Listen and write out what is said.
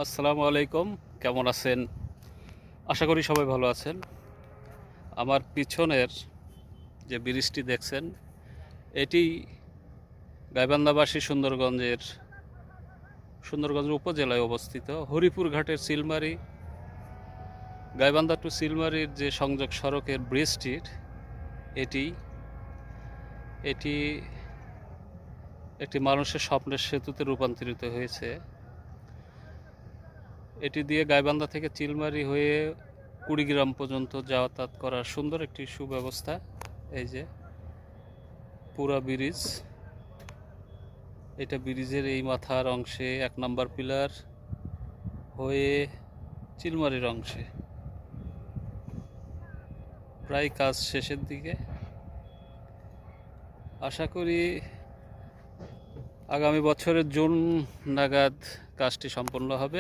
আসসালামু আলাইকুম। কেমন আছেন? আশা করি সবাই ভালো আছেন। আমার পিছনের যে ব্রিজটি দেখছেন, এটি গাইবান্ধাবাসী সুন্দরগঞ্জ উপজেলায় অবস্থিত হরিপুর ঘাটের চিলমারি, গাইবান্ধা টু চিলমারির যে সংযোগ সড়কের ব্রিজটির এটি এটি একটি মানুষের স্বপ্নের সেতুতে রূপান্তরিত হয়েছে। এটি দিয়ে গাইবান্ধা থেকে চিলমারি হয়ে কুড়িগ্রাম পর্যন্ত যাতায়াত করার সুন্দর একটি সুব্যবস্থা। এই যে পুরা ব্রিজ, এটা ব্রিজের এই মাথার অংশে 1 নম্বর পিলার হয়ে চিলমারির অংশে প্রায় কাজ শেষের দিকে। আশা করি আগামী বছরের জুন নাগাদ কাজটি সম্পন্ন হবে।